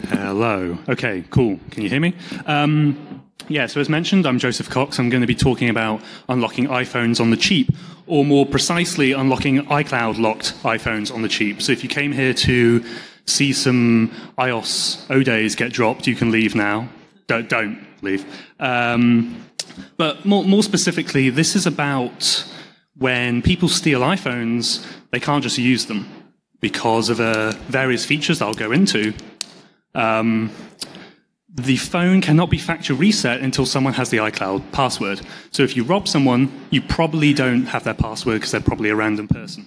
Hello. Okay, cool. Can you hear me? Yeah, so as mentioned, I'm Joseph Cox. I'm going to be talking about unlocking iPhones on the cheap, or more precisely, unlocking iCloud-locked iPhones on the cheap. So if you came here to see some iOS O days get dropped, you can leave now. Don't leave. But more specifically, this is about when people steal iPhones, they can't just use them because of various features I'll go into. The phone cannot be factory reset until someone has the iCloud password. So if you rob someone, you probably don't have their password because they're probably a random person.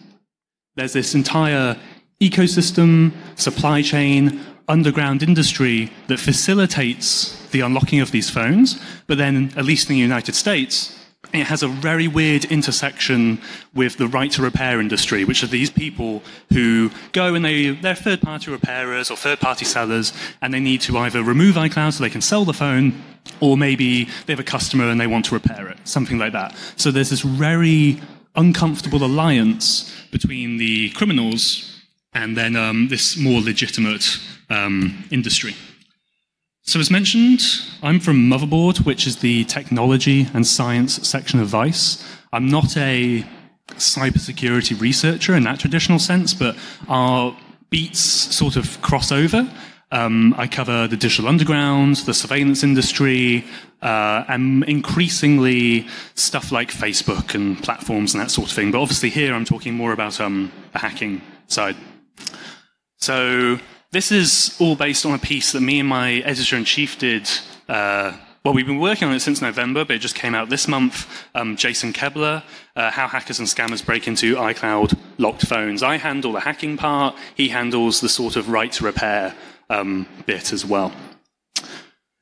There's this entire ecosystem, supply chain, underground industry that facilitates the unlocking of these phones, but then, at least in the United States, it has a very weird intersection with the right to repair industry, which are these people who go and they're third-party repairers or third-party sellers, and they need to either remove iCloud so they can sell the phone, or maybe they have a customer and they want to repair it, something like that. So there's this very uncomfortable alliance between the criminals and then this more legitimate industry. So as mentioned, I'm from Motherboard, which is the technology and science section of Vice. I'm not a cybersecurity researcher in that traditional sense, but our beats sort of cross over. I cover the digital underground, the surveillance industry, and increasingly stuff like Facebook and platforms and that sort of thing. But obviously here I'm talking more about the hacking side. So this is all based on a piece that me and my editor-in-chief did. Well, we've been working on it since November, but it just came out this month. Jason Kebler, How Hackers and Scammers Break into iCloud-Locked Phones. I handle the hacking part. He handles the sort of right to repair bit as well.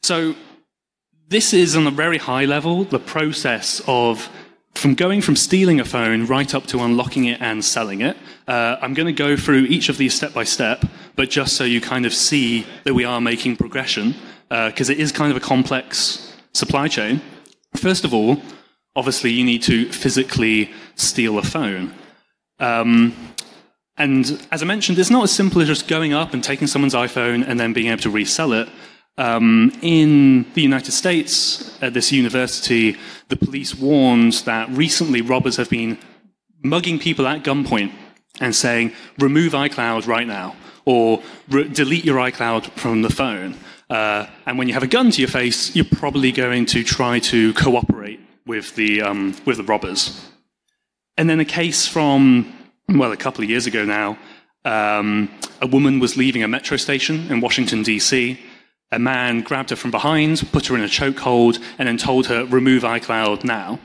So this is, on a very high level, the process of going from stealing a phone right up to unlocking it and selling it. I'm going to go through each of these step by step, but just so you kind of see that we are making progression, because it is kind of a complex supply chain. First of all, obviously you need to physically steal a phone. And as I mentioned, it's not as simple as just going up and taking someone's iPhone and then being able to resell it. In the United States, at this university, the police warned that recently robbers have been mugging people at gunpoint and saying, remove iCloud right now, or delete your iCloud from the phone. And when you have a gun to your face, you're probably going to try to cooperate with the robbers. And then a case from, well, a couple of years ago now, a woman was leaving a metro station in Washington, D.C., a man grabbed her from behind, put her in a chokehold, and then told her, remove iCloud now.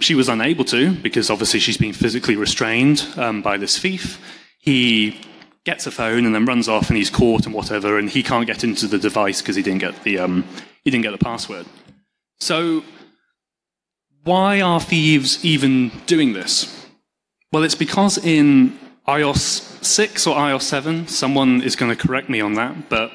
She was unable to, because obviously she's been physically restrained by this thief. He gets a phone and then runs off, and he's caught and whatever, and he can't get into the device because he didn't get the password. So why are thieves even doing this? Well, it's because in iOS 6 or iOS 7, someone is going to correct me on that, but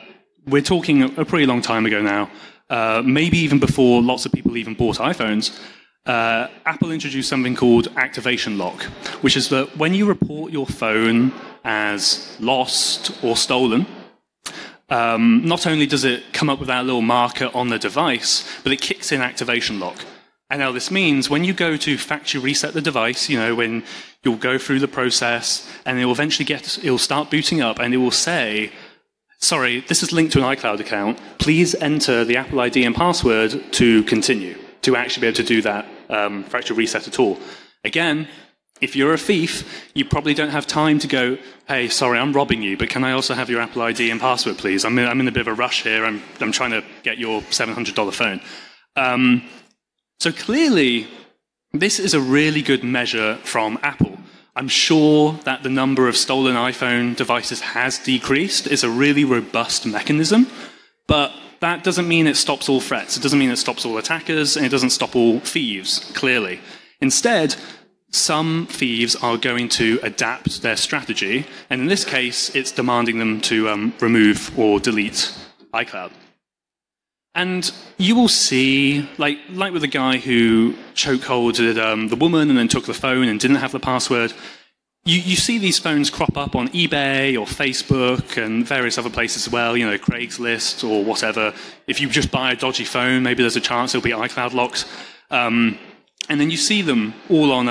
we're talking a pretty long time ago now, maybe even before lots of people even bought iPhones. Apple introduced something called activation lock, which is that when you report your phone as lost or stolen, not only does it come up with that little marker on the device, but it kicks in activation lock. And now this means when you go to factory reset the device, you know, when you'll go through the process and it will eventually it'll start booting up and it will say, sorry, this is linked to an iCloud account. Please enter the Apple ID and password to continue, to actually be able to do that factory reset at all. Again, if you're a thief, you probably don't have time to go, hey, sorry, I'm robbing you, but can I also have your Apple ID and password, please? I'm in a bit of a rush here. I'm trying to get your $700 phone. So clearly, this is a really good measure from Apple. I'm sure that the number of stolen iPhone devices has decreased. It's a really robust mechanism, but that doesn't mean it stops all threats. It doesn't mean it stops all attackers, and it doesn't stop all thieves, clearly. Instead, some thieves are going to adapt their strategy, and in this case, it's demanding them to remove or delete iCloud. And you will see, like with the guy who chokeholded the woman and then took the phone and didn't have the password, You see these phones crop up on eBay or Facebook and various other places as well, Craigslist or whatever. If you just buy a dodgy phone, maybe there's a chance it'll be iCloud locked. And then you see them all on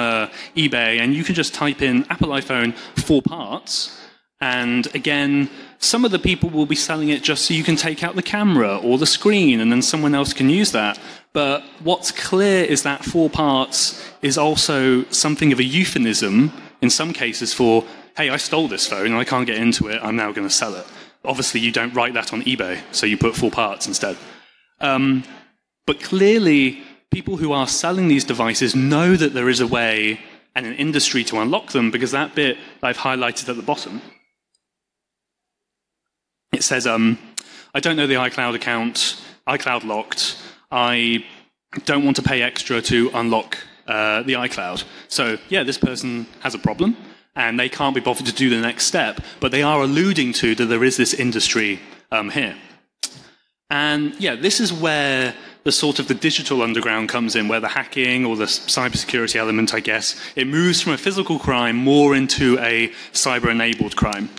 eBay, and you can just type in Apple iPhone 4 parts. And again, some of the people will be selling it just so you can take out the camera or the screen, and then someone else can use that. But what's clear is that 4 parts is also something of a euphemism in some cases for, hey, I stole this phone and I can't get into it, I'm now going to sell it. Obviously, you don't write that on eBay, so you put 4 parts instead. But clearly, people who are selling these devices know that there is a way and an industry to unlock them, because that bit I've highlighted at the bottom, it says, I don't know the iCloud account, iCloud locked, I don't want to pay extra to unlock the iCloud. So, yeah, this person has a problem, and they can't be bothered to do the next step, but they are alluding to that there is this industry here. And, yeah, this is where the sort of the digital underground comes in, where the hacking or the cybersecurity element, I guess, it moves from a physical crime more into a cyber-enabled crime,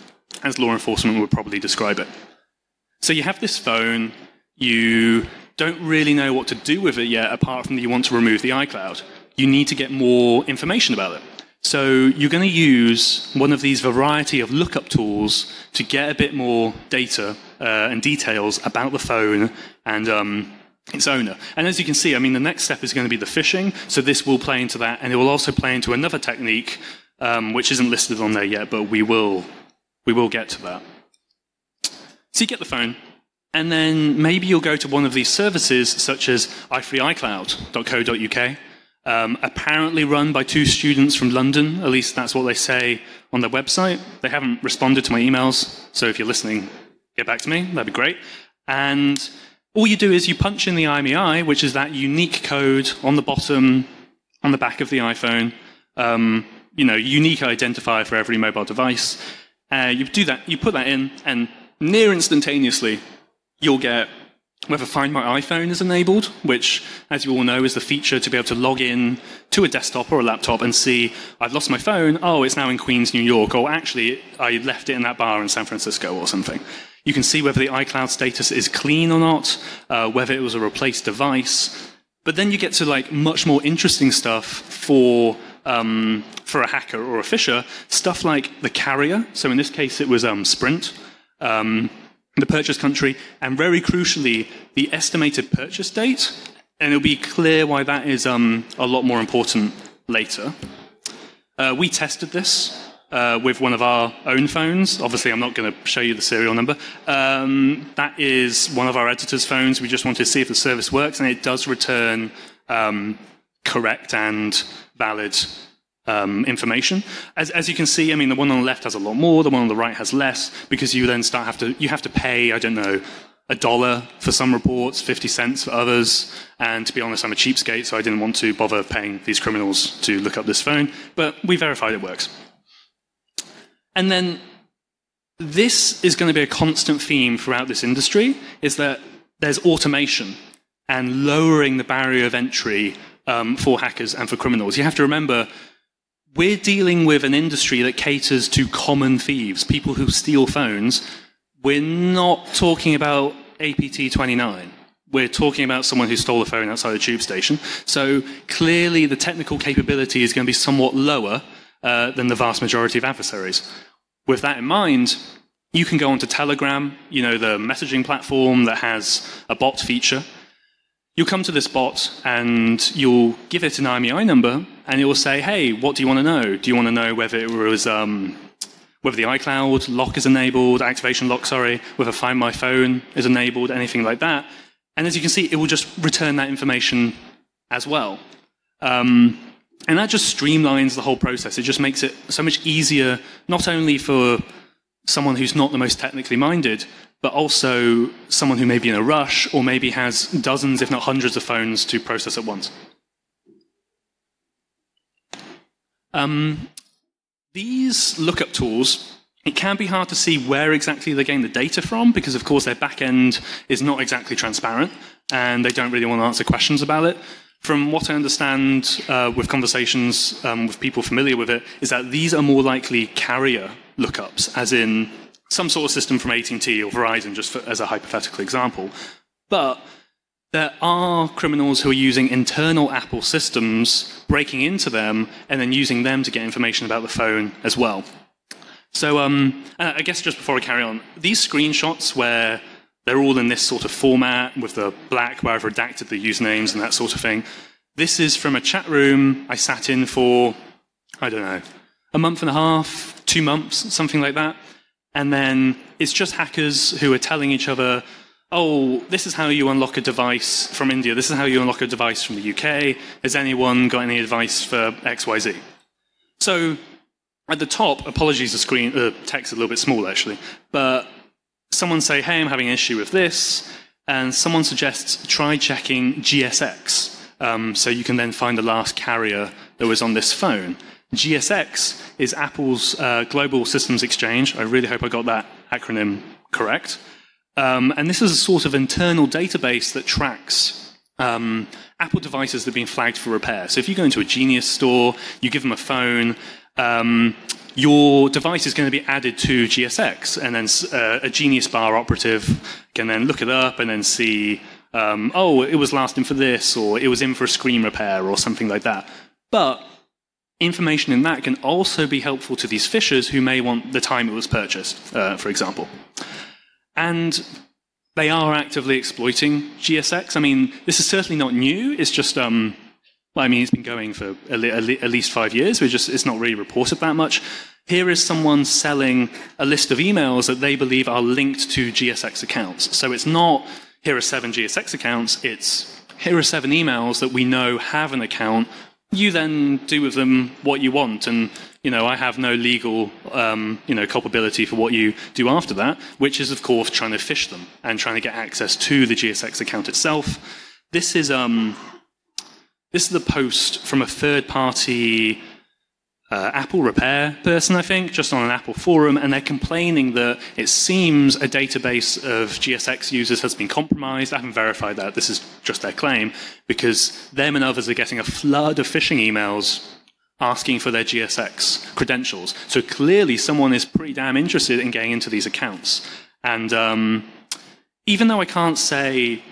as law enforcement would probably describe it. So you have this phone, you don't really know what to do with it yet, apart from that you want to remove the iCloud. You need to get more information about it. So you're going to use one of these variety of lookup tools to get a bit more data and details about the phone and its owner. And as you can see, I mean, the next step is going to be the phishing. So this will play into that, and it will also play into another technique, which isn't listed on there yet, but we will get to that. So you get the phone, and then maybe you'll go to one of these services, such as ifreeicloud.co.uk. Apparently run by 2 students from London, at least that's what they say on their website. They haven't responded to my emails, so if you're listening, get back to me, that'd be great. And all you do is you punch in the IMEI, which is that unique code on the bottom, on the back of the iPhone, unique identifier for every mobile device. You do that, you put that in, and near instantaneously, you'll get whether Find My iPhone is enabled, which, as you all know, is the feature to be able to log in to a desktop or a laptop and see, I've lost my phone, oh, it's now in Queens, New York, or actually, I left it in that bar in San Francisco or something. You can see whether the iCloud status is clean or not, whether it was a replaced device. But then you get to much more interesting stuff for a hacker or a phisher, stuff like the carrier. So in this case, it was Sprint. The purchase country, and very crucially, the estimated purchase date. And it'll be clear why that is a lot more important later. We tested this with one of our own phones. Obviously, I'm not going to show you the serial number. That is one of our editor's phones. We just wanted to see if the service works, and it does return correct and valid information. As you can see, I mean, the one on the left has a lot more, the one on the right has less, because you then you have to pay, I don't know, $1 for some reports, 50 cents for others, and to be honest, I'm a cheapskate, so I didn't want to bother paying these criminals to look up this phone, but we verified it works. And then this is going to be a constant theme throughout this industry, is that there's automation and lowering the barrier of entry for hackers and for criminals. You have to remember, we're dealing with an industry that caters to common thieves, people who steal phones. We're not talking about APT-29. We're talking about someone who stole a phone outside a tube station. So clearly the technical capability is going to be somewhat lower than the vast majority of adversaries. With that in mind, you can go onto Telegram, the messaging platform that has a bot feature. You'll come to this bot and you'll give it an IMEI number, and it will say, hey, what do you want to know? Do you want to know whether it was whether the iCloud lock is enabled, activation lock, sorry, whether Find My Phone is enabled, anything like that. And as you can see, it will just return that information as well. And that just streamlines the whole process. It just makes it so much easier, not only for someone who's not the most technically minded, but also someone who may be in a rush or maybe has dozens, if not hundreds of phones to process at once. These lookup tools, it can be hard to see where exactly they're getting the data from, because of course their back end is not exactly transparent and they don't really want to answer questions about it. from what I understand with conversations with people familiar with it, is that these are more likely carrier lookups, as in some sort of system from AT&T or Verizon, just as a hypothetical example. But there are criminals who are using internal Apple systems, breaking into them, and then using them to get information about the phone as well. So I guess just before I carry on, these screenshots where they're all in this sort of format with the black where I've redacted the usernames and that sort of thing, this is from a chat room I sat in for, I don't know, a month and a half, 2 months, something like that. And then it's just hackers who are telling each other, oh, this is how you unlock a device from India. This is how you unlock a device from the UK. Has anyone got any advice for XYZ? So at the top, apologies, the text is a little bit small, actually. But someone say, hey, I'm having an issue with this. And someone suggests, try checking GSX. So you can then find the last carrier that was on this phone. GSX is Apple's Global Systems Exchange. I really hope I got that acronym correct. And this is a sort of internal database that tracks Apple devices that have been flagged for repair. So if you go into a Genius store, you give them a phone, your device is going to be added to GSX, and then a Genius Bar operative can then look it up and then see, oh, it was last in for this, or it was in for a screen repair, or something like that. But information in that can also be helpful to these phishers who may want the time it was purchased, for example. And they are actively exploiting GSX. I mean, this is certainly not new. It's just, well, I mean, it's been going for at least 5 years. It's not really reported that much. Here is someone selling a list of emails that they believe are linked to GSX accounts. So it's not, here are 7 GSX accounts. It's, here are 7 emails that we know have an account. You then do with them what you want, and I have no legal culpability for what you do after that, which is of course trying to phish them and trying to get access to the GSX account itself. This is a post from a third-party Apple repair person, I think, just on an Apple forum, and they're complaining that it seems a database of GSX users has been compromised. I haven't verified that. This is just their claim, because them and others are getting a flood of phishing emails asking for their GSX credentials. So clearly someone is pretty damn interested in getting into these accounts. And even though I can't say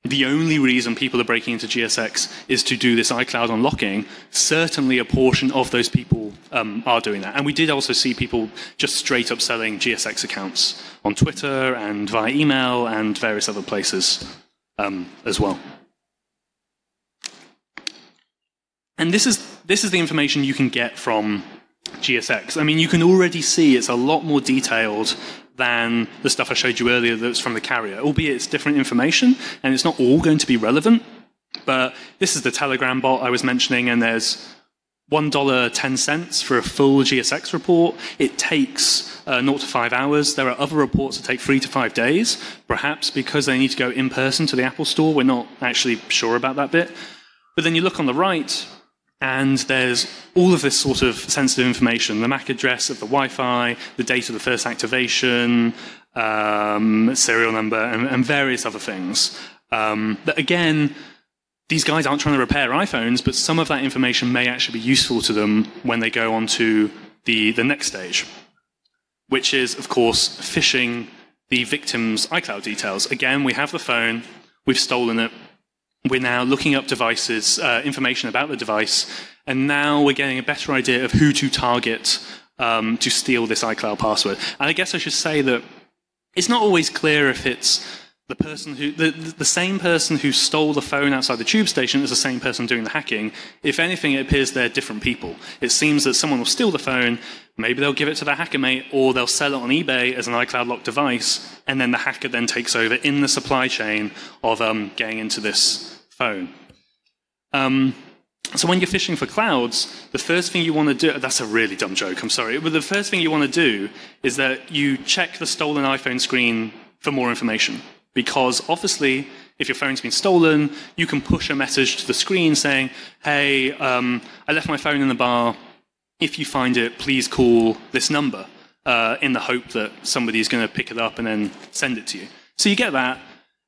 the only reason people are breaking into GSX is to do this iCloud unlocking, certainly a portion of those people are doing that. And we did also see people just straight up selling GSX accounts on Twitter and via email and various other places as well. And this is the information you can get from GSX. I mean, you can already see it's a lot more detailed than the stuff I showed you earlier that's from the carrier, albeit it's different information, and it's not all going to be relevant. But this is the Telegram bot I was mentioning, and there's $1.10 for a full GSX report. It takes 0 to 5 hours. There are other reports that take 3 to 5 days, perhaps because they need to go in person to the Apple store. We're not actually sure about that bit. But then you look on the right, and there's all of this sort of sensitive information, the MAC address of the Wi-Fi, the date of the first activation, serial number, and various other things. That again, these guys aren't trying to repair iPhones, but some of that information may actually be useful to them when they go on to the next stage, which is, of course, phishing the victim's iCloud details. Again, we have the phone, we've stolen it. We're now looking up devices, information about the device, and now we're getting a better idea of who to target to steal this iCloud password. And I guess I should say that it's not always clear if it's the person who, the same person who stole the phone outside the tube station is the same person doing the hacking. If anything, it appears they're different people. It seems that someone will steal the phone, maybe they'll give it to their hacker mate, or they'll sell it on eBay as an iCloud locked device, and then the hacker then takes over in the supply chain of getting into this phone. So when you're phishing for clouds, the first thing you want to do, that's a really dumb joke, I'm sorry, but the first thing you want to do is that you check the stolen iPhone screen for more information. Because obviously, if your phone's been stolen, you can push a message to the screen saying, hey, I left my phone in the bar. If you find it, please call this number, in the hope that somebody's going to pick it up and then send it to you. So you get that,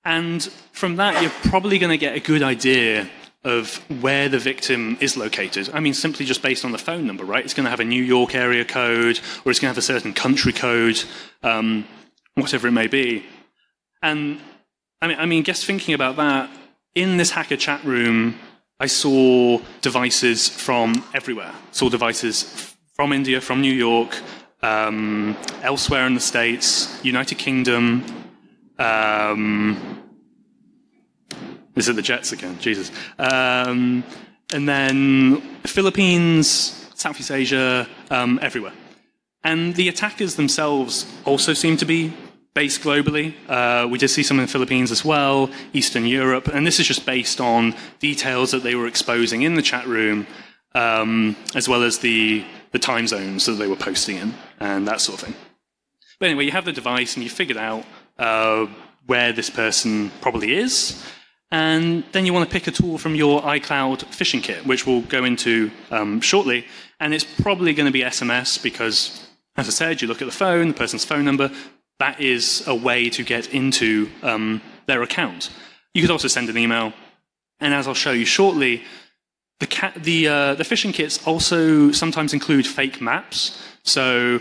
and from that, you're probably going to get a good idea of where the victim is located. I mean, simply just based on the phone number, right? It's going to have a New York area code, or it's going to have a certain country code, whatever it may be. And I mean, just thinking about that, in this hacker chat room, I saw devices from everywhere. Saw devices from India, from New York, elsewhere in the States, United Kingdom. Is it the Jets again? Jesus. And then Philippines, Southeast Asia, everywhere. And the attackers themselves also seem to be based globally. We did see some in the Philippines as well, Eastern Europe, and this is just based on details that they were exposing in the chat room, as well as the time zones that they were posting in, and that sort of thing. But anyway, you have the device, and you figured out where this person probably is, and then you want to pick a tool from your iCloud phishing kit, which we'll go into shortly, and it's probably going to be SMS because, as I said, you look at the phone, the person's phone number. That is a way to get into their account. You could also send an email, and as I'll show you shortly, the phishing kits also sometimes include fake maps. So,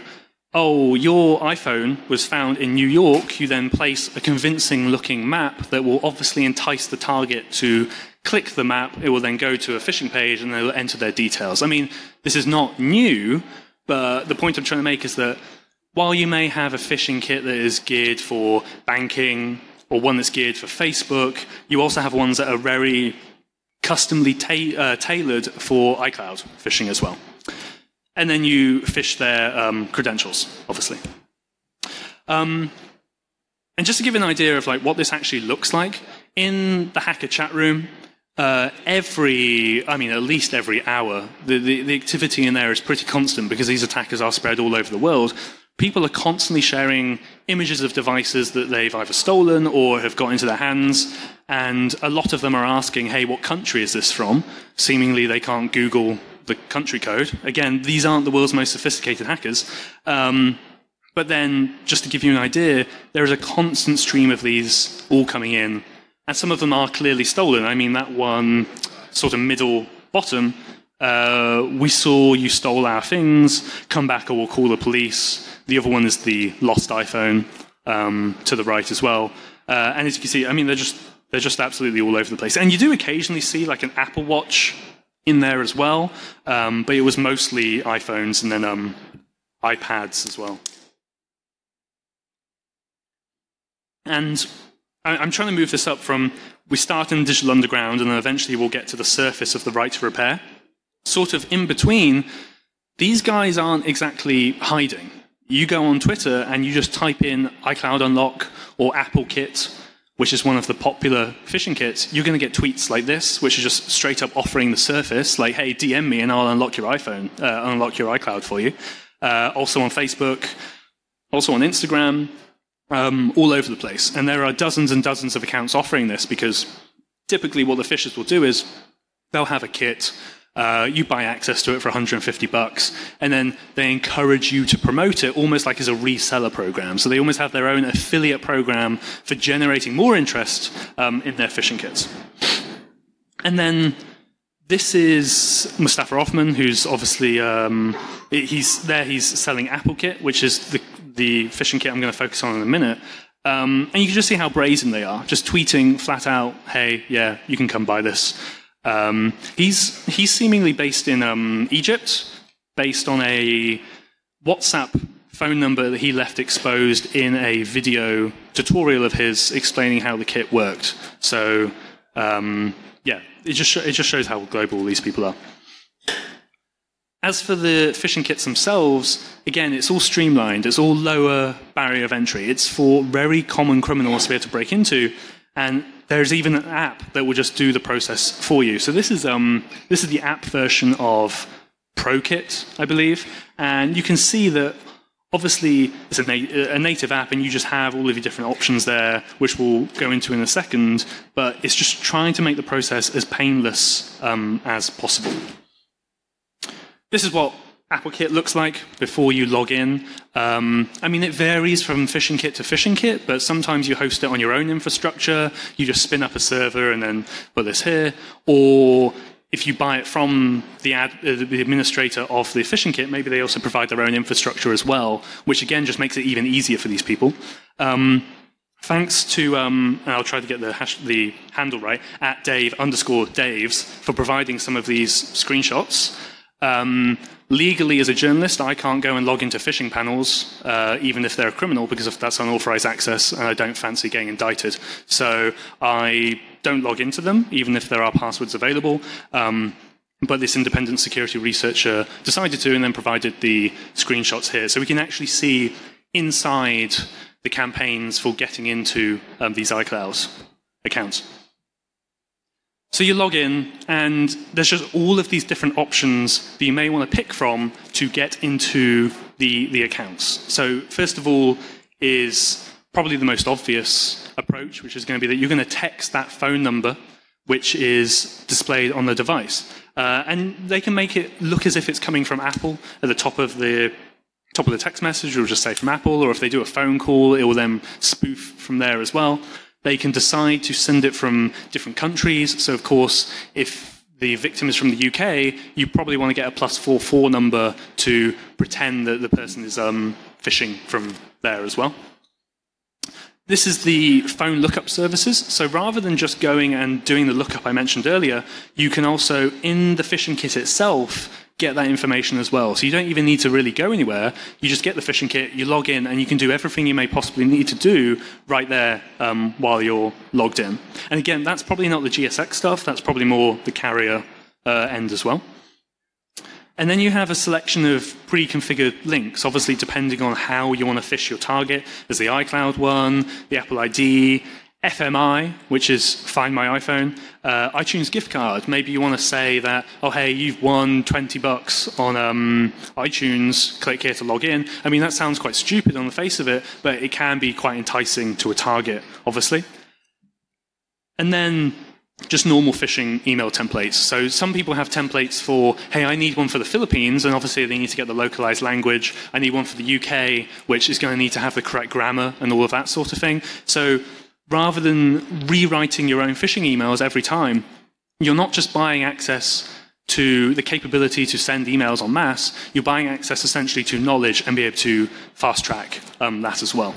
oh, your iPhone was found in New York. You then place a convincing-looking map that will obviously entice the target to click the map. It will then go to a phishing page, and they will enter their details. I mean, this is not new, but the point I'm trying to make is that while you may have a phishing kit that is geared for banking or one that's geared for Facebook, you also have ones that are very customly tailored for iCloud phishing as well. And then you phish their credentials, obviously. And just to give an idea of like what this actually looks like, in the hacker chat room, at least every hour, the activity in there is pretty constant because these attackers are spread all over the world. People are constantly sharing images of devices that they've either stolen or have got into their hands, and a lot of them are asking, hey, what country is this from? Seemingly they can't Google the country code. Again, these aren't the world's most sophisticated hackers. But then, just to give you an idea, there is a constant stream of these all coming in, and some of them are clearly stolen. I mean, that one sort of middle bottom, we saw you stole our things, come back or we'll call the police. The other one is the lost iPhone to the right as well. And as you can see, I mean, they're just absolutely all over the place. And you do occasionally see like an Apple Watch in there as well, but it was mostly iPhones and then iPads as well. And I'm trying to move this up from, we start in Digital Underground and then eventually we'll get to the surface of the right to repair. Sort of in between, these guys aren't exactly hiding. You go on Twitter and you just type in iCloud Unlock or Apple Kit, which is one of the popular phishing kits. You're going to get tweets like this, which are just straight up offering the surface, like, hey, DM me and I'll unlock your iPhone, unlock your iCloud for you. Also on Facebook, also on Instagram, all over the place. And there are dozens and dozens of accounts offering this because typically what the phishers will do is they'll have a kit. You buy access to it for $150, and then they encourage you to promote it almost like as a reseller program. So they almost have their own affiliate program for generating more interest in their phishing kits. And then this is Mustafa Hoffman, who's obviously, he's selling Apple Kit, which is the phishing kit I'm going to focus on in a minute. And you can just see how brazen they are, just tweeting flat out, hey, yeah, you can come buy this. He's seemingly based in Egypt, based on a WhatsApp phone number that he left exposed in a video tutorial of his explaining how the kit worked. So, yeah, it just shows how global these people are. As for the phishing kits themselves, again, it's all streamlined. It's all lower barrier of entry. It's for very common criminals to be able to break into, and there's even an app that will just do the process for you. So this is the app version of ProKit, I believe, and you can see that obviously it's a native app, and you just have all of your different options there, which we'll go into in a second. But it's just trying to make the process as painless as possible. This is what AppleKit looks like before you log in. I mean, it varies from phishing kit to phishing kit, but sometimes you host it on your own infrastructure. You just spin up a server and then put this here. Or if you buy it from the administrator of the phishing kit, maybe they also provide their own infrastructure as well, which again just makes it even easier for these people. Thanks to, and I'll try to get the handle right, @Dave_Daves for providing some of these screenshots. Legally, as a journalist, I can't go and log into phishing panels, even if they're a criminal, because if that's unauthorized access, and I don't fancy getting indicted. So I don't log into them, even if there are passwords available. But this independent security researcher decided to, and then provided the screenshots here. So we can actually see inside the campaigns for getting into these iCloud accounts. So you log in, and there's just all of these different options that you may want to pick from to get into the accounts. So first of all is probably the most obvious approach, which is going to be that you're going to text that phone number, which is displayed on the device. And they can make it look as if it's coming from Apple at the top of the text message. It will just say from Apple, or if they do a phone call, it will then spoof from there as well. They can decide to send it from different countries. So, of course, if the victim is from the UK, you probably want to get a +44 number to pretend that the person is phishing from there as well. This is the phone lookup services. So rather than just going and doing the lookup I mentioned earlier, you can also, in the phishing kit itself, get that information as well. So you don't even need to really go anywhere. You just get the phishing kit, you log in, and you can do everything you may possibly need to do right there while you're logged in. And again, that's probably not the GSX stuff. That's probably more the carrier end as well. And then you have a selection of pre-configured links, obviously depending on how you want to phish your target. There's the iCloud one, the Apple ID, FMI, which is Find My iPhone, iTunes gift card. Maybe you want to say that, oh, hey, you've won $20 on iTunes, click here to log in. I mean, that sounds quite stupid on the face of it, but it can be quite enticing to a target, obviously. And then just normal phishing email templates. So some people have templates for, hey, I need one for the Philippines, and obviously they need to get the localized language. I need one for the UK, which is going to need to have the correct grammar and all of that sort of thing. So rather than rewriting your own phishing emails every time, you're not just buying access to the capability to send emails en masse, you're buying access essentially to knowledge and be able to fast track that as well.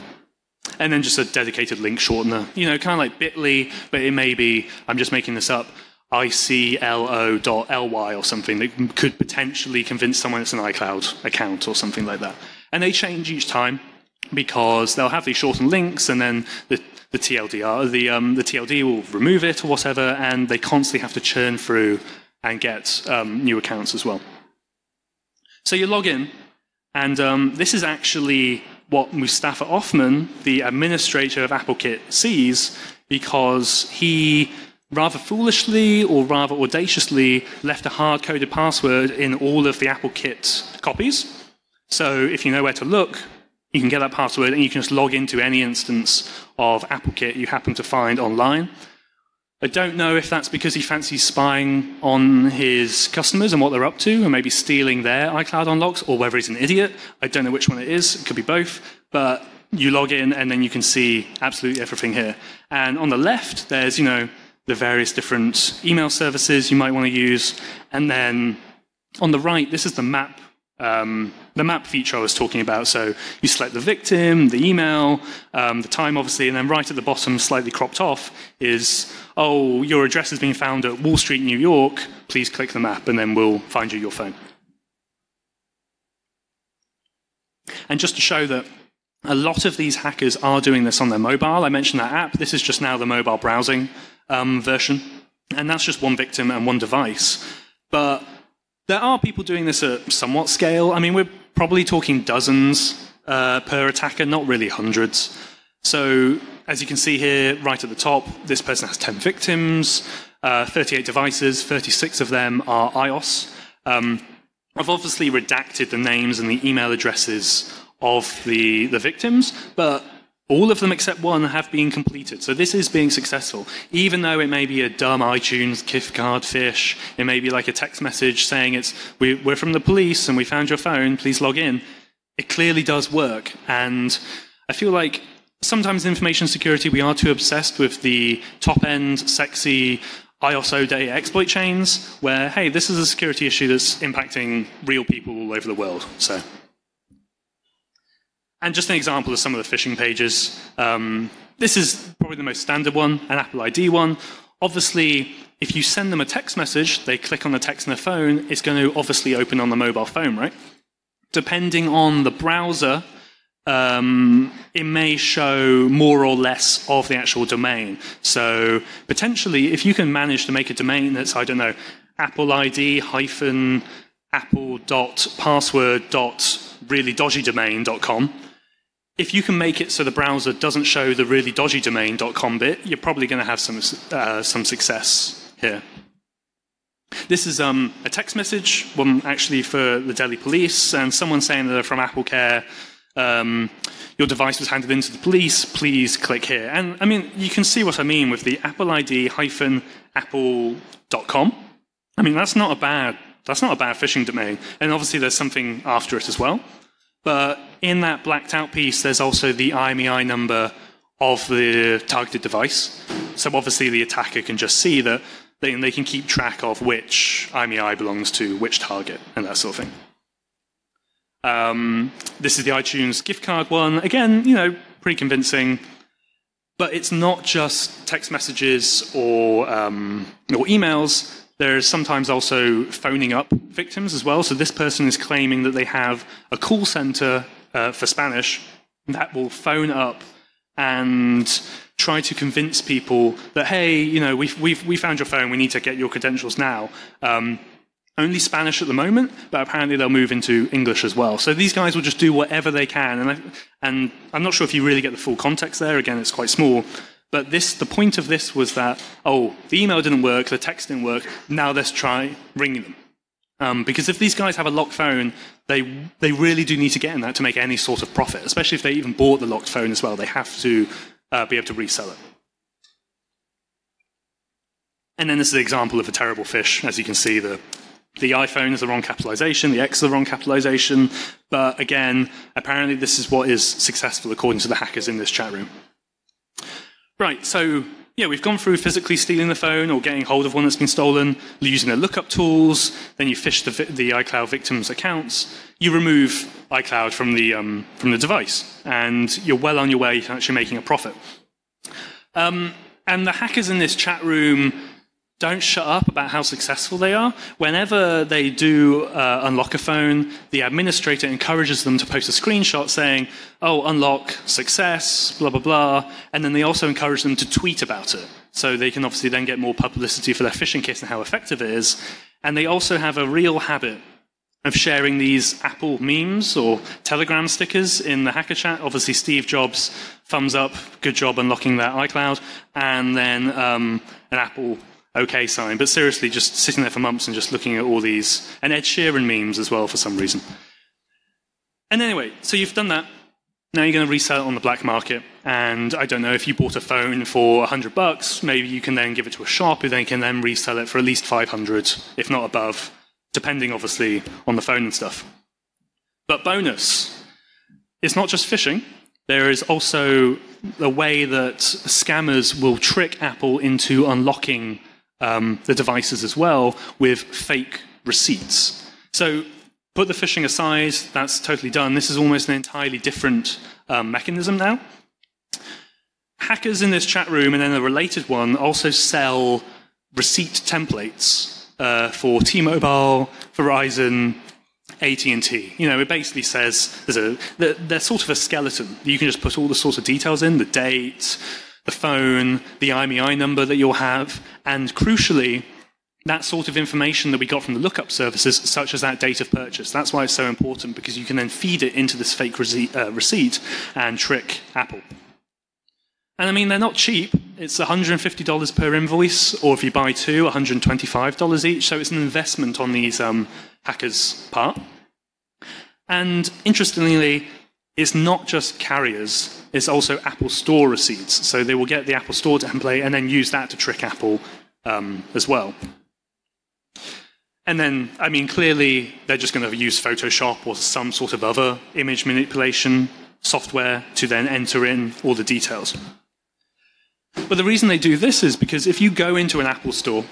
And then just a dedicated link shortener, you know, kind of like bit.ly, but it may be, I'm just making this up, iclo.ly or something that could potentially convince someone it's an iCloud account or something like that. And they change each time because they'll have these shortened links, and then the TLDR, the TLD will remove it or whatever, and they constantly have to churn through and get new accounts as well. So you log in, and this is actually what Mustafa Offman, the administrator of AppleKit, sees, because he rather foolishly or rather audaciously left a hard-coded password in all of the AppleKit copies. So if you know where to look, you can get that password and you can just log into any instance of AppleKit you happen to find online. I don't know if that's because he fancies spying on his customers and what they're up to, and maybe stealing their iCloud unlocks, or whether he's an idiot. I don't know which one it is. It could be both. But you log in, and then you can see absolutely everything here. And on the left, there's, you know, the various different email services you might want to use. And then on the right, this is the map feature I was talking about. So you select the victim, the email, the time, obviously, and then right at the bottom, slightly cropped off, is, oh, your address has been found at Wall Street, New York. Please click the map, and then we'll find you your phone. And just to show that a lot of these hackers are doing this on their mobile. I mentioned that app. This is just now the mobile browsing version. And that's just one victim and one device. But there are people doing this at somewhat scale. I mean, we're probably talking dozens per attacker, not really hundreds. So as you can see here, right at the top, this person has 10 victims, 38 devices, 36 of them are iOS. I've obviously redacted the names and the email addresses of the victims, but All of them except one have been completed. So this is being successful. Even though it may be a dumb iTunes gift card phish, it may be like a text message saying we're from the police and we found your phone, please log in. It clearly does work. And I feel like sometimes in information security we are too obsessed with the top-end, sexy ISO data exploit chains where, hey, this is a security issue that's impacting real people all over the world. So. And just an example of some of the phishing pages. This is probably the most standard one, an Apple ID one. Obviously, if you send them a text message, they click on the text on their phone, it's going to obviously open on the mobile phone, right? Depending on the browser, it may show more or less of the actual domain. So potentially, if you can manage to make a domain that's, I don't know, Apple ID hyphen apple.password.reallyDodgyDomain.com, if you can make it so the browser doesn't show the really dodgy domain.com bit, you're probably going to have some success here. This is a text message, one actually for the Delhi police, and someone saying that they're from Apple Care. Your device was handed into the police, please click here. And I mean, you can see what I mean with the Apple ID -apple.com. I mean, that's not a bad phishing domain. And obviously there's something after it as well. But in that blacked out piece, there's also the IMEI number of the targeted device. So obviously the attacker can just see that they can keep track of which IMEI belongs to which target and that sort of thing. This is the iTunes gift card one. Again, you know, pretty convincing. But it's not just text messages or emails. There's sometimes also phoning up victims as well. So this person is claiming that they have a call center for Spanish that will phone up and try to convince people that, hey, you know, we found your phone, we need to get your credentials now. Only Spanish at the moment, but apparently they'll move into English as well. So these guys will just do whatever they can. And I'm not sure if you really get the full context there. Again, it's quite small. But the point of this was that, oh, the email didn't work, the text didn't work, now let's try ringing them. Because if these guys have a locked phone, they really do need to get in that to make any sort of profit, especially if they even bought the locked phone as well. They have to be able to resell it. And then this is an example of a terrible phish. As you can see, the iPhone is the wrong capitalization, the X is the wrong capitalization. But again, apparently this is what is successful according to the hackers in this chat room. Right, so yeah, we've gone through physically stealing the phone or getting hold of one that's been stolen, using the lookup tools, then you phish the iCloud victims' accounts, you remove iCloud from the device, and you're well on your way to actually making a profit. And the hackers in this chat room don't shut up about how successful they are. Whenever they do unlock a phone, the administrator encourages them to post a screenshot saying, oh, unlock, success, blah, blah, blah. And then they also encourage them to tweet about it. So they can obviously then get more publicity for their phishing kit and how effective it is. And they also have a real habit of sharing these Apple memes or Telegram stickers in the hacker chat. Obviously, Steve Jobs, thumbs up, good job unlocking that iCloud. And then an Apple OK sign, but seriously, just sitting there for months and just looking at all these, and Ed Sheeran memes as well for some reason. And anyway, so you've done that. Now you're going to resell it on the black market. And I don't know, if you bought a phone for $100, maybe you can then give it to a shop who then can then resell it for at least 500, if not above, depending obviously on the phone and stuff. But bonus, it's not just phishing. There is also a way that scammers will trick Apple into unlocking the devices as well with fake receipts. So put the phishing aside, that's totally done. This is almost an entirely different mechanism now. Hackers in this chat room and then a related one also sell receipt templates for T-Mobile, Verizon, AT&T. You know, it basically says there's sort of a skeleton. You can just put all the sorts of details in, the date, the phone, the IMEI number that you'll have, and crucially, that sort of information that we got from the lookup services, such as that date of purchase. That's why it's so important, because you can then feed it into this fake receipt and trick Apple. And I mean, they're not cheap. It's $150 per invoice, or if you buy two, $125 each. So it's an investment on these hackers' part. And interestingly, it's not just carriers, it's also Apple Store receipts. So they will get the Apple Store template and then use that to trick Apple as well. And then, I mean, clearly they're just going to use Photoshop or some sort of other image manipulation software to then enter in all the details. But the reason they do this is because if you go into an Apple Store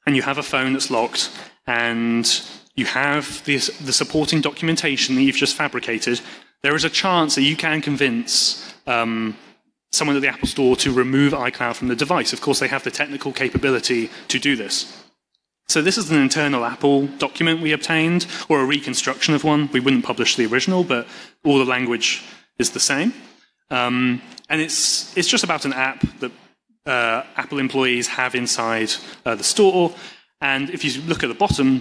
and you have a phone that's locked and you have the supporting documentation that you've just fabricated, there is a chance that you can convince someone at the Apple Store to remove iCloud from the device. Of course, they have the technical capability to do this. So this is an internal Apple document we obtained, or a reconstruction of one. We wouldn't publish the original, but all the language is the same. And it's just about an app that Apple employees have inside the store. And if you look at the bottom,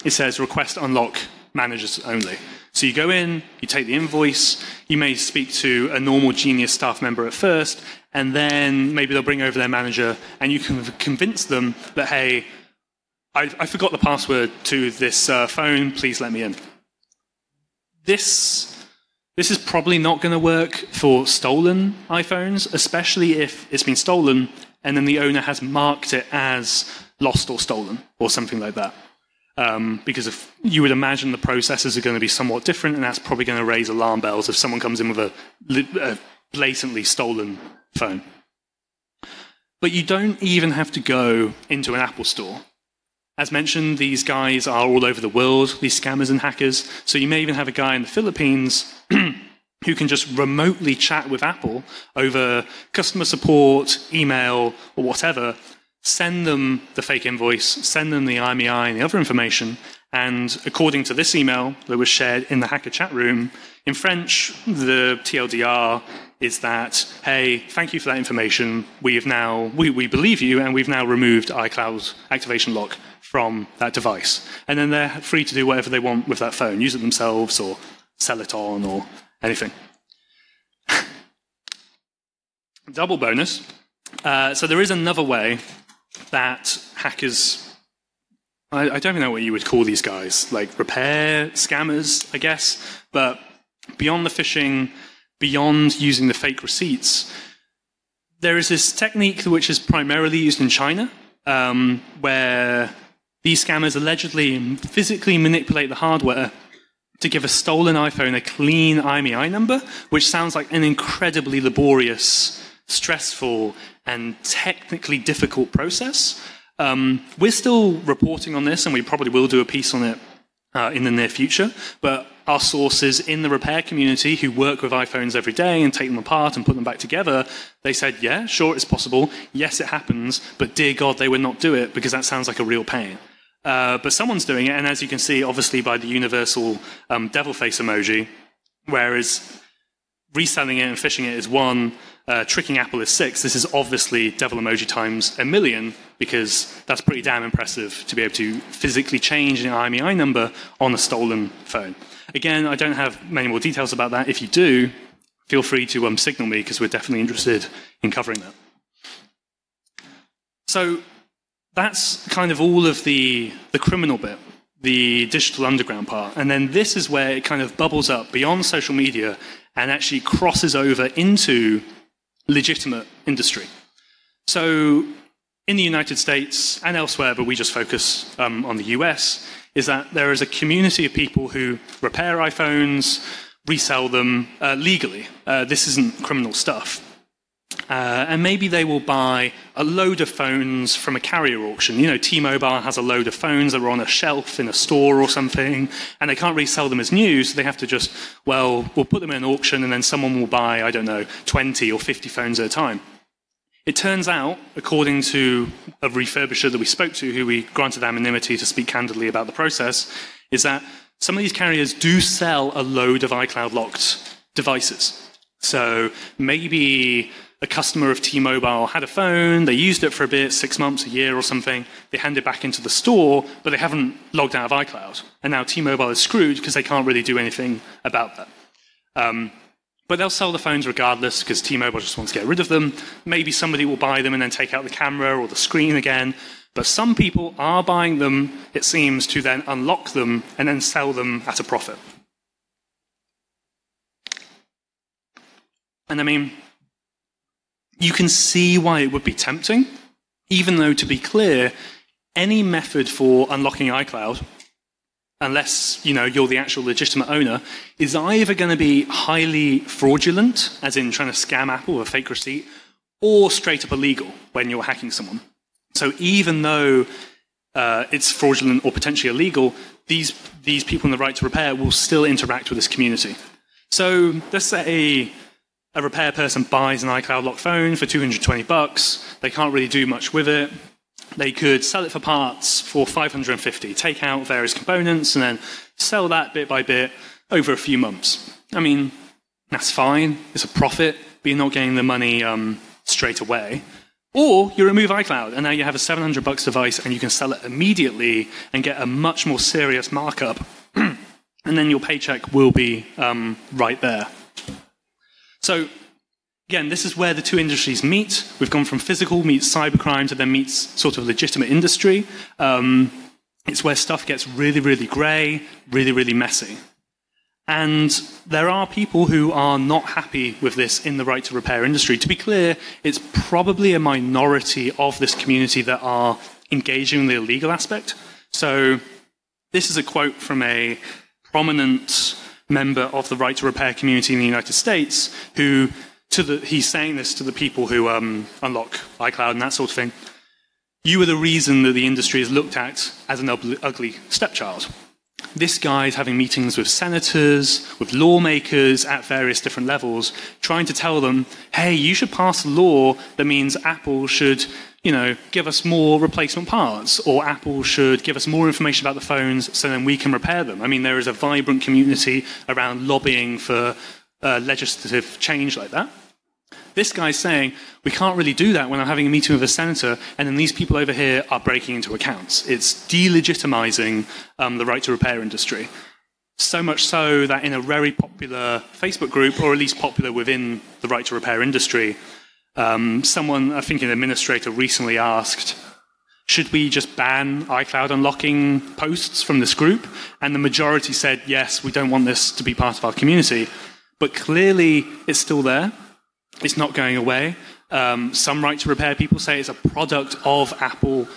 it says request unlock managers only. So you go in, you take the invoice, you may speak to a normal Genius staff member at first, and then maybe they'll bring over their manager, and you can convince them that, hey, I forgot the password to this phone, please let me in. This is probably not going to work for stolen iPhones, especially if it's been stolen and then the owner has marked it as lost or stolen or something like that. Because if you would imagine the processes are going to be somewhat different, and that's probably going to raise alarm bells if someone comes in with a blatantly stolen phone. But you don't even have to go into an Apple Store. As mentioned, these guys are all over the world, these scammers and hackers. So you may even have a guy in the Philippines who can just remotely chat with Apple over customer support, email, or whatever, send them the fake invoice, send them the IMEI and the other information, and according to this email that was shared in the hacker chat room, in French, the TLDR is that, hey, thank you for that information. We believe you, and we've now removed iCloud activation lock from that device. And then they're free to do whatever they want with that phone, use it themselves or sell it on or anything. Double bonus. So there is another way that hackers, I don't even know what you would call these guys, like repair scammers, I guess, but beyond the phishing, beyond using the fake receipts, there is this technique which is primarily used in China, where these scammers allegedly physically manipulate the hardware to give a stolen iPhone a clean IMEI number, which sounds like an incredibly laborious, stressful, and technically difficult process. We're still reporting on this, and we probably will do a piece on it in the near future, but our sources in the repair community who work with iPhones every day and take them apart and put them back together, they said, yeah, sure, it's possible. Yes, it happens, but dear God, they would not do it because that sounds like a real pain. But someone's doing it, and as you can see, obviously by the universal devil face emoji, whereas reselling it and phishing it is 1, tricking Apple is 6. This is obviously devil emoji times a million, because that's pretty damn impressive to be able to physically change an IMEI number on a stolen phone. Again, I don't have many more details about that. If you do, feel free to signal me, because we're definitely interested in covering that. So that's kind of all of the criminal bit, the digital underground part. And then this is where it kind of bubbles up beyond social media and actually crosses over into legitimate industry. So in the United States and elsewhere, but we just focus on the US, is that there is a community of people who repair iPhones, resell them legally. This isn't criminal stuff. And maybe they will buy a load of phones from a carrier auction. You know, T-Mobile has a load of phones that are on a shelf in a store or something, and they can't really sell them as new, so they have to just, well, we'll put them in an auction, and then someone will buy, I don't know, 20 or 50 phones at a time. It turns out, according to a refurbisher that we spoke to, who we granted anonymity to speak candidly about the process, is that some of these carriers do sell a load of iCloud-locked devices. So maybe a customer of T-Mobile had a phone, they used it for a bit, 6 months, a year or something, they hand it back into the store, but they haven't logged out of iCloud. And now T-Mobile is screwed because they can't really do anything about that. But they'll sell the phones regardless because T-Mobile just wants to get rid of them. Maybe somebody will buy them and then take out the camera or the screen again. But some people are buying them, it seems, to then unlock them and then sell them at a profit. And I mean, you can see why it would be tempting, even though, to be clear, any method for unlocking iCloud, unless you're the actual legitimate owner, is either going to be highly fraudulent, as in trying to scam Apple with a fake receipt, or straight up illegal when you're hacking someone. So even though it's fraudulent or potentially illegal, these people in the right to repair will still interact with this community. So let's say a repair person buys an iCloud locked phone for $220. They can't really do much with it. They could sell it for parts for $550, take out various components, and then sell that bit by bit over a few months. I mean, that's fine. It's a profit, but you're not getting the money straight away. Or you remove iCloud, and now you have a $700 device, and you can sell it immediately and get a much more serious markup. And then your paycheck will be right there. So, again, this is where the two industries meet. We've gone from physical meets cybercrime to then meets sort of legitimate industry. It's where stuff gets really, really grey, really, really messy. And there are people who are not happy with this in the right to repair industry. To be clear, it's probably a minority of this community that are engaging in the illegal aspect. So this is a quote from a prominent member of the right to repair community in the United States who, he's saying this to the people who unlock iCloud and that sort of thing. You are the reason that the industry is looked at as an ugly stepchild. This guy's having meetings with senators, with lawmakers at various different levels, trying to tell them, hey, you should pass a law that means Apple should, give us more replacement parts, or Apple should give us more information about the phones so then we can repair them. I mean, there is a vibrant community around lobbying for legislative change like that. This guy's saying, we can't really do that when I'm having a meeting with a senator, and then these people over here are breaking into accounts. It's delegitimizing the right to repair industry. So much so that in a very popular Facebook group, or at least popular within the right to repair industry, someone, I think an administrator, recently asked, should we just ban iCloud unlocking posts from this group? And the majority said, yes, we don't want this to be part of our community. But clearly, it's still there. It's not going away. Some right to repair people say it's a product of Apple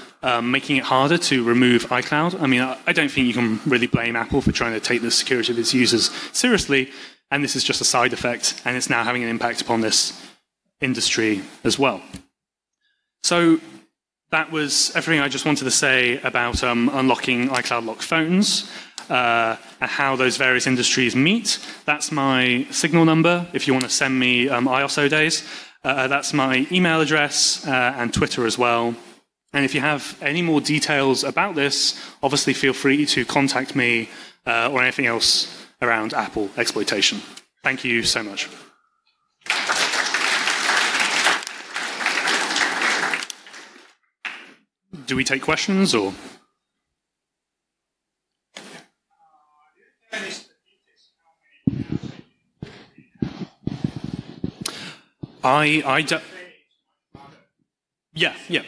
making it harder to remove iCloud. I mean, I don't think you can really blame Apple for trying to take the security of its users seriously, and this is just a side effect, and it's now having an impact upon this industry as well. So that was everything I just wanted to say about unlocking iCloud locked phones. And how those various industries meet. That's my Signal number if you want to send me IOSO days. That's my email address and Twitter as well. And if you have any more details about this, obviously feel free to contact me or anything else around Apple exploitation. Thank you so much. Do we take questions or? I don't. Yeah. Yeah,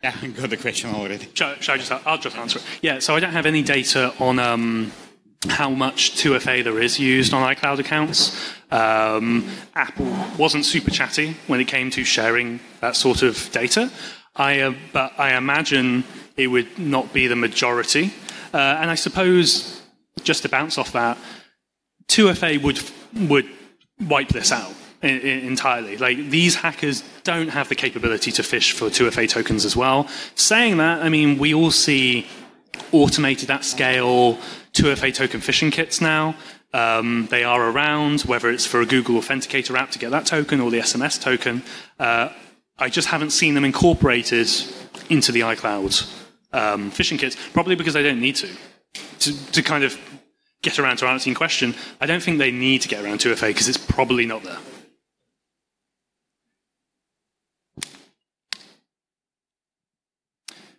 I got the question already. I'll just answer it. Yeah, so I don't have any data on how much 2FA there is used on iCloud accounts. Apple wasn't super chatty when it came to sharing that sort of data. But I imagine it would not be the majority. And I suppose, just to bounce off that, 2FA would wipe this out entirely. Like, these hackers don't have the capability to phish for 2FA tokens as well. Saying that, I mean, we all see automated at scale 2FA token phishing kits now. They are around, whether it's for a Google Authenticator app to get that token or the SMS token. I just haven't seen them incorporated into the iCloud phishing kits, probably because they don't need to kind of get around to answering your question. I don't think they need to get around 2FA because it's probably not there.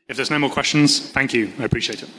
If there's no more questions, thank you. I appreciate it.